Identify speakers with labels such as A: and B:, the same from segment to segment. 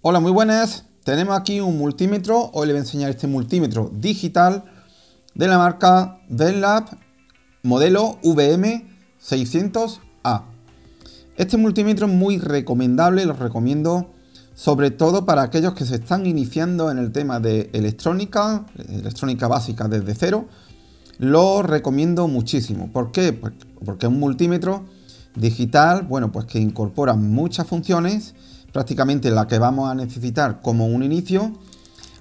A: Hola, muy buenas. Tenemos aquí un multímetro. Hoy le voy a enseñar este multímetro digital de la marca Venlab, modelo VM600A. Este multímetro es muy recomendable, lo recomiendo sobre todo para aquellos que se están iniciando en el tema de electrónica básica desde cero. Lo recomiendo muchísimo. ¿Por qué? Porque es un multímetro digital, bueno, pues que incorpora muchas funciones, prácticamente la que vamos a necesitar como un inicio.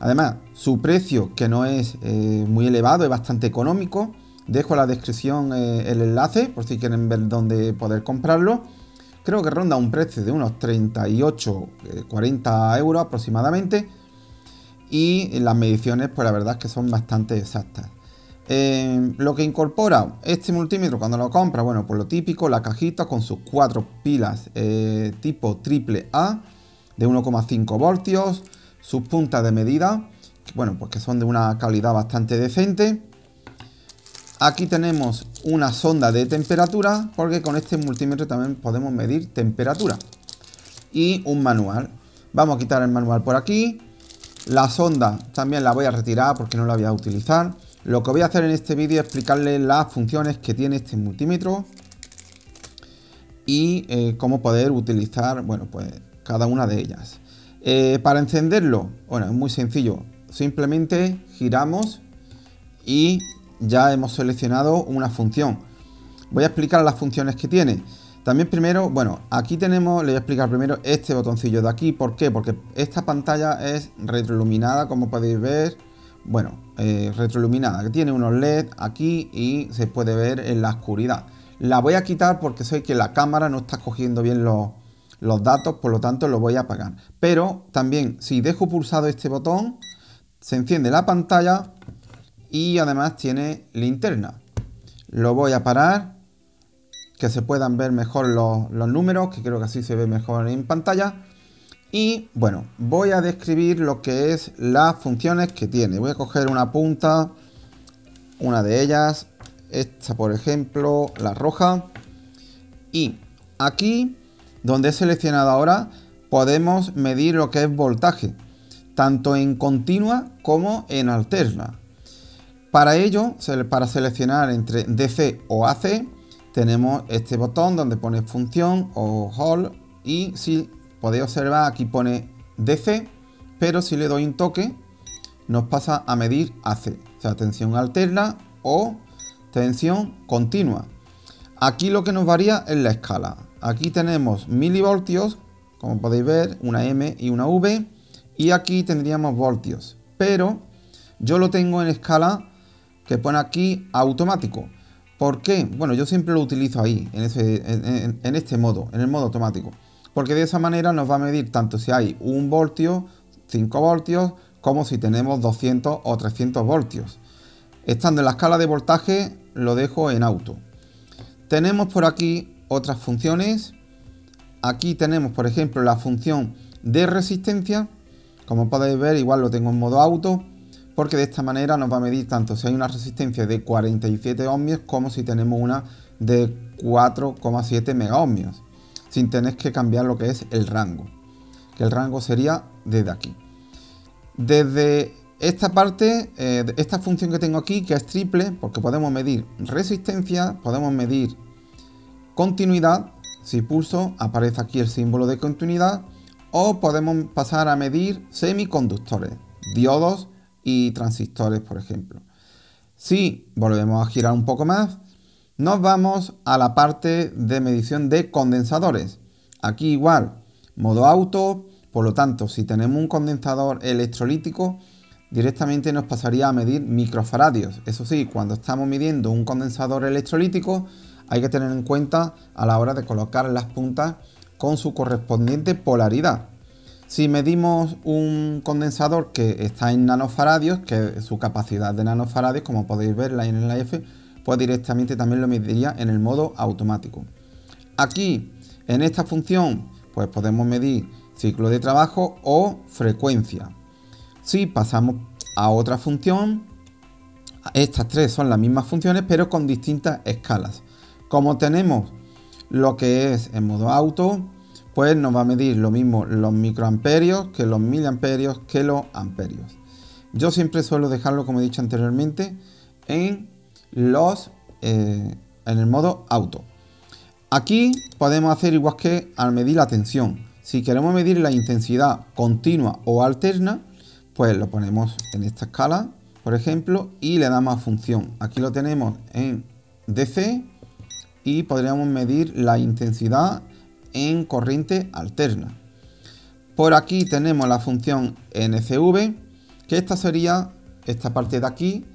A: Además, su precio, que no es muy elevado, es bastante económico. Dejo en la descripción el enlace por si quieren ver dónde poder comprarlo. Creo que ronda un precio de unos 38-40 euros aproximadamente. Y las mediciones, pues la verdad es que son bastante exactas. Lo que incorpora este multímetro cuando lo compra, bueno, pues lo típico, la cajita con sus 4 pilas tipo AAA de 1,5 voltios, sus puntas de medida, bueno, pues que son de una calidad bastante decente. Aquí tenemos una sonda de temperatura, porque con este multímetro también podemos medir temperatura. Y un manual. Vamos a quitar el manual por aquí. La sonda también la voy a retirar porque no la voy a utilizar. Lo que voy a hacer en este vídeo es explicarles las funciones que tiene este multímetro y cómo poder utilizar, bueno, pues cada una de ellas. Para encenderlo, bueno, es muy sencillo. Simplemente giramos y ya hemos seleccionado una función. Voy a explicar las funciones que tiene. También primero, bueno, aquí tenemos, le voy a explicar primero este botoncillo de aquí. ¿Por qué? Porque esta pantalla es retroiluminada, como podéis ver. Bueno, retroiluminada, que tiene unos LED aquí y se puede ver en la oscuridad. La voy a quitar porque sé que la cámara no está cogiendo bien los datos, por lo tanto lo voy a apagar. Pero también, si dejo pulsado este botón, se enciende la pantalla y además tiene linterna. Lo voy a parar, que se puedan ver mejor los números, que creo que así se ve mejor en pantalla. Y bueno, voy a describir lo que es las funciones que tiene. Voy a coger una punta, una de ellas, esta por ejemplo, la roja. Y aquí, donde he seleccionado ahora, podemos medir lo que es voltaje, tanto en continua como en alterna. Para ello, para seleccionar entre DC o AC, tenemos este botón donde pone función o hold, y si podéis observar, aquí pone DC, pero si le doy un toque nos pasa a medir AC, o sea, tensión alterna o tensión continua. Aquí lo que nos varía es la escala. Aquí tenemos milivoltios, como podéis ver, una M y una V, y aquí tendríamos voltios, pero yo lo tengo en escala que pone aquí automático. ¿Por qué? Bueno, yo siempre lo utilizo ahí, en este modo, en el modo automático. Porque de esa manera nos va a medir tanto si hay 1 voltio, 5 voltios, como si tenemos 200 o 300 voltios. Estando en la escala de voltaje, lo dejo en auto. Tenemos por aquí otras funciones. Aquí tenemos, por ejemplo, la función de resistencia. Como podéis ver, igual lo tengo en modo auto, porque de esta manera nos va a medir tanto si hay una resistencia de 47 ohmios como si tenemos una de 4,7 megaohmios, sin tener que cambiar lo que es el rango, que el rango sería desde aquí. Desde esta parte, esta función que tengo aquí, que es triple, porque podemos medir resistencia, podemos medir continuidad, si pulso aparece aquí el símbolo de continuidad, o podemos pasar a medir semiconductores, diodos y transistores, por ejemplo. Si volvemos a girar un poco más, nos vamos a la parte de medición de condensadores. Aquí igual, modo auto, por lo tanto, si tenemos un condensador electrolítico, directamente nos pasaría a medir microfaradios. Eso sí, cuando estamos midiendo un condensador electrolítico, hay que tener en cuenta a la hora de colocar las puntas con su correspondiente polaridad. Si medimos un condensador que está en nanofaradios, que su capacidad de nanofaradios, como podéis ver en la F, pues directamente también lo mediría en el modo automático. Aquí, en esta función, pues podemos medir ciclo de trabajo o frecuencia. Si pasamos a otra función, estas tres son las mismas funciones, pero con distintas escalas. Como tenemos lo que es en modo auto, pues nos va a medir lo mismo los microamperios que los miliamperios que los amperios. Yo siempre suelo dejarlo, como he dicho anteriormente, en el modo auto. Aquí podemos hacer igual que al medir la tensión. Si queremos medir la intensidad continua o alterna, pues lo ponemos en esta escala, por ejemplo, y le damos a función. Aquí lo tenemos en DC y podríamos medir la intensidad en corriente alterna. Por aquí tenemos la función NCV, que esta sería, esta parte de aquí,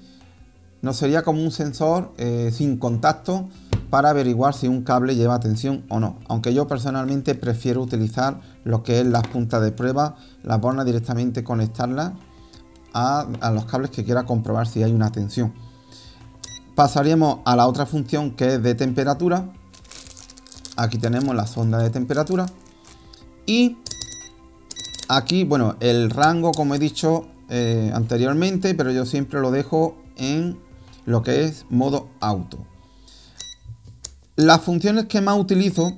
A: nos sería como un sensor sin contacto para averiguar si un cable lleva tensión o no. Aunque yo personalmente prefiero utilizar lo que es las puntas de prueba, las bornas directamente conectarlas a los cables que quiera comprobar si hay una tensión. Pasaríamos a la otra función, que es de temperatura. Aquí tenemos la sonda de temperatura. Y aquí, bueno, el rango, como he dicho anteriormente, pero yo siempre lo dejo en lo que es modo auto. Las funciones que más utilizo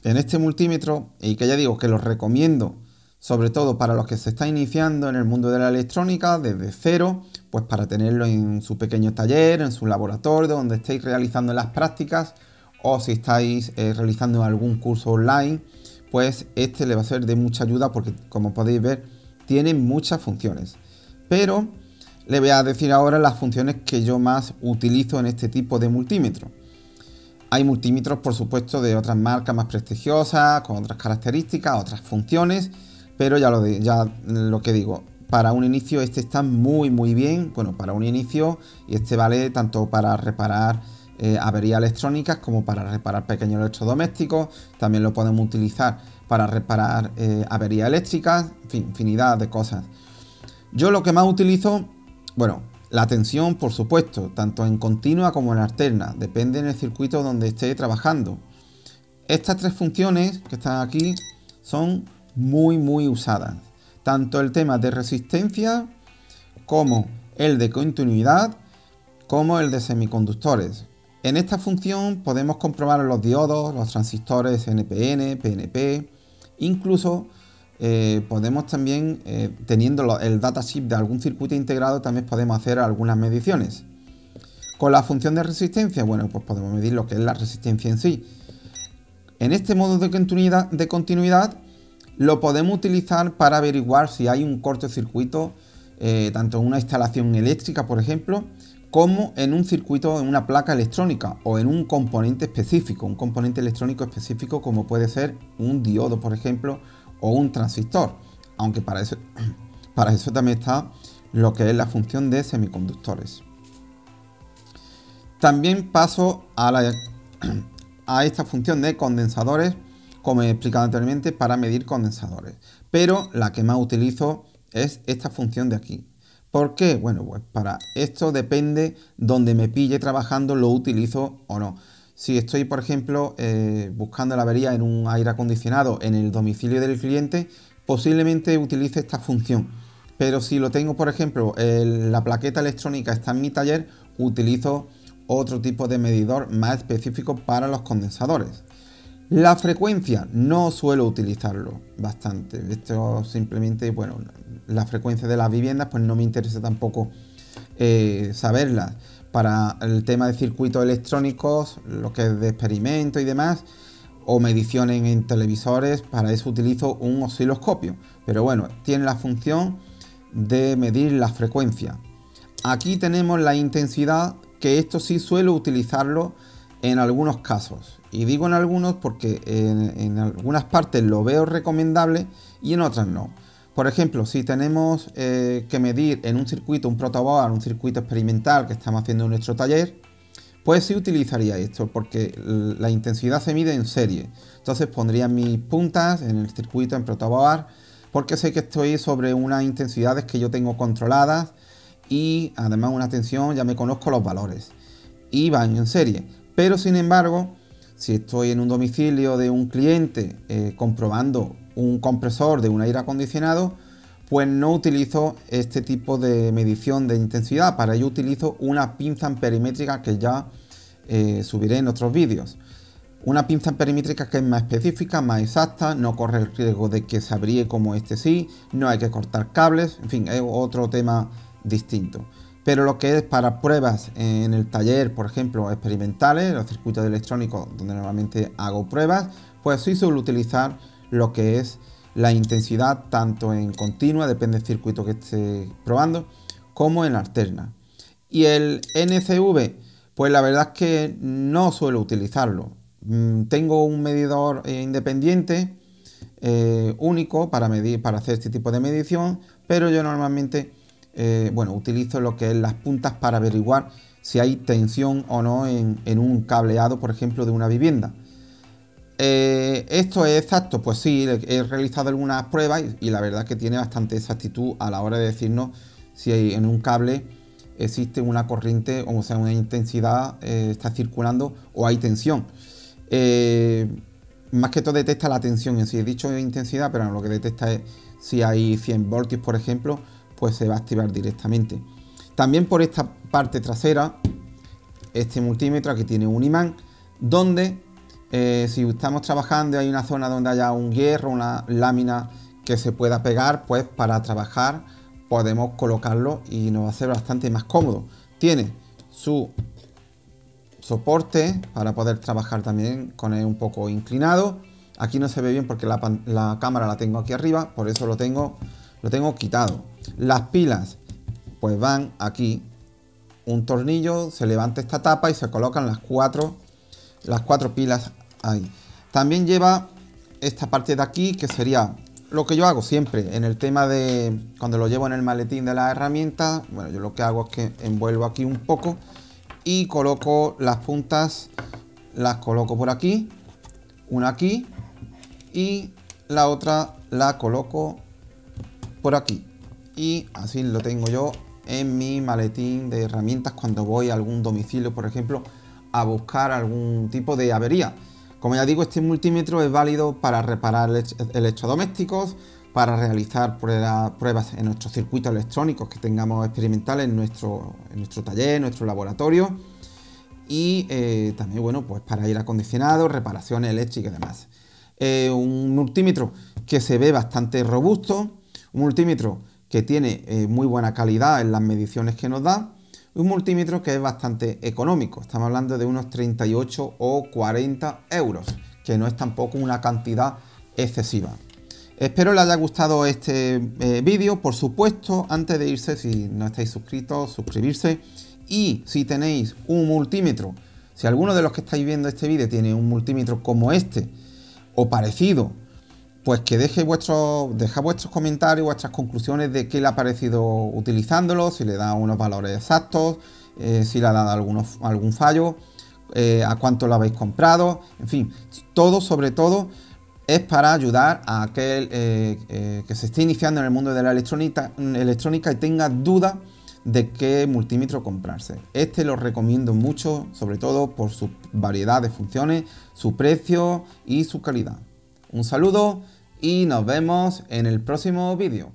A: en este multímetro, y que ya digo que los recomiendo sobre todo para los que se están iniciando en el mundo de la electrónica desde cero, pues para tenerlo en su pequeño taller, en su laboratorio, donde estéis realizando las prácticas, o si estáis realizando algún curso online, pues este le va a ser de mucha ayuda porque, como podéis ver, tiene muchas funciones. Pero le voy a decir ahora las funciones que yo más utilizo en este tipo de multímetro. Hay multímetros, por supuesto, de otras marcas más prestigiosas, con otras características, otras funciones, pero ya lo que digo, para un inicio este está muy bien, bueno, para un inicio, y este vale tanto para reparar averías electrónicas como para reparar pequeños electrodomésticos. También lo podemos utilizar para reparar averías eléctricas, en fin, infinidad de cosas. Yo lo que más utilizo, bueno, la tensión, por supuesto, tanto en continua como en alterna, depende del circuito donde esté trabajando. Estas tres funciones que están aquí son muy usadas. Tanto el tema de resistencia, como el de continuidad, como el de semiconductores. En esta función podemos comprobar los diodos, los transistores NPN, PNP, incluso podemos también, teniendo el datasheet de algún circuito integrado, también podemos hacer algunas mediciones. Con la función de resistencia, bueno, pues podemos medir lo que es la resistencia en sí. En este modo de continuidad lo podemos utilizar para averiguar si hay un cortocircuito, tanto en una instalación eléctrica, por ejemplo, como en un circuito, en una placa electrónica o en un componente específico, un componente electrónico específico como puede ser un diodo, por ejemplo, o un transistor, aunque para eso también está lo que es la función de semiconductores. También paso a esta función de condensadores, como he explicado anteriormente, para medir condensadores, pero la que más utilizo es esta función de aquí. ¿Por qué? Bueno, pues para esto depende donde me pille trabajando, lo utilizo o no. Si estoy, por ejemplo, buscando la avería en un aire acondicionado en el domicilio del cliente, posiblemente utilice esta función. Pero si lo tengo, por ejemplo, la plaqueta electrónica está en mi taller, utilizo otro tipo de medidor más específico para los condensadores. La frecuencia no suelo utilizarlo bastante. Esto simplemente, bueno, la frecuencia de las viviendas pues no me interesa tampoco saberlas. Para el tema de circuitos electrónicos, lo que es de experimento y demás, o mediciones en televisores, para eso utilizo un osciloscopio. Pero bueno, tiene la función de medir la frecuencia. Aquí tenemos la intensidad, que esto sí suelo utilizarlo en algunos casos. Y digo en algunos porque en algunas partes lo veo recomendable y en otras no. Por ejemplo, si tenemos que medir en un circuito, un protoboard, un circuito experimental que estamos haciendo en nuestro taller, pues sí utilizaría esto, porque la intensidad se mide en serie. Entonces pondría mis puntas en el circuito, en protoboard, porque sé que estoy sobre unas intensidades que yo tengo controladas y además una tensión, ya me conozco los valores. Y van en serie. Pero sin embargo, si estoy en un domicilio de un cliente comprobando un compresor de un aire acondicionado, pues no utilizo este tipo de medición de intensidad. Para ello utilizo una pinza amperimétrica que ya subiré en otros vídeos. Una pinza perimétrica que es más específica, más exacta, no corre el riesgo de que se abríe como este sí, no hay que cortar cables, en fin, es otro tema distinto. Pero lo que es para pruebas en el taller, por ejemplo, experimentales, los circuitos electrónicos donde normalmente hago pruebas, pues sí suelo utilizar lo que es la intensidad tanto en continua, depende del circuito que esté probando, como en alterna. Y el NCV, pues la verdad es que no suelo utilizarlo. Tengo un medidor independiente único para medir, para hacer este tipo de medición, pero yo normalmente utilizo lo que es las puntas para averiguar si hay tensión o no en un cableado, por ejemplo, de una vivienda. ¿Esto es exacto? Pues sí, he realizado algunas pruebas y la verdad es que tiene bastante exactitud a la hora de decirnos si en un cable existe una corriente, o sea, una intensidad está circulando o hay tensión. Más que todo detecta la tensión en sí. He dicho intensidad, pero lo que detecta es si hay 100 voltios, por ejemplo, pues se va a activar directamente. También por esta parte trasera, este multímetro aquí tiene un imán, donde si estamos trabajando y hay una zona donde haya un hierro, una lámina que se pueda pegar, pues para trabajar podemos colocarlo y nos va a ser bastante más cómodo. Tiene su soporte para poder trabajar también con él un poco inclinado. Aquí no se ve bien porque la cámara la tengo aquí arriba, por eso lo tengo quitado. Las pilas pues van aquí, un tornillo, se levanta esta tapa y se colocan las cuatro pilas ahí. También lleva esta parte de aquí, que sería lo que yo hago siempre en el tema de cuando lo llevo en el maletín de las herramientas. Bueno, yo lo que hago es que envuelvo aquí un poco y coloco las puntas, las coloco por aquí, una aquí y la otra la coloco por aquí, y así lo tengo yo en mi maletín de herramientas cuando voy a algún domicilio, por ejemplo, a buscar algún tipo de avería. Como ya digo, este multímetro es válido para reparar electrodomésticos, para realizar pruebas en nuestros circuitos electrónicos que tengamos experimentales en nuestro taller, en nuestro laboratorio, y también, bueno, pues para aire acondicionado, reparaciones eléctricas y demás. Un multímetro que se ve bastante robusto, un multímetro que tiene muy buena calidad en las mediciones que nos da, un multímetro que es bastante económico. Estamos hablando de unos 38 o 40 euros, que no es tampoco una cantidad excesiva. Espero les haya gustado este vídeo. Por supuesto, antes de irse, si no estáis suscritos, suscribirse. Y si tenéis un multímetro, si alguno de los que estáis viendo este vídeo tiene un multímetro como este o parecido, pues que deje vuestros comentarios, vuestras conclusiones de qué le ha parecido utilizándolo, si le da unos valores exactos, si le ha dado algún fallo, a cuánto lo habéis comprado, en fin, todo, sobre todo, es para ayudar a aquel que se esté iniciando en el mundo de la electrónica y tenga dudas de qué multímetro comprarse. Este lo recomiendo mucho, sobre todo por su variedad de funciones, su precio y su calidad. Un saludo y nos vemos en el próximo vídeo.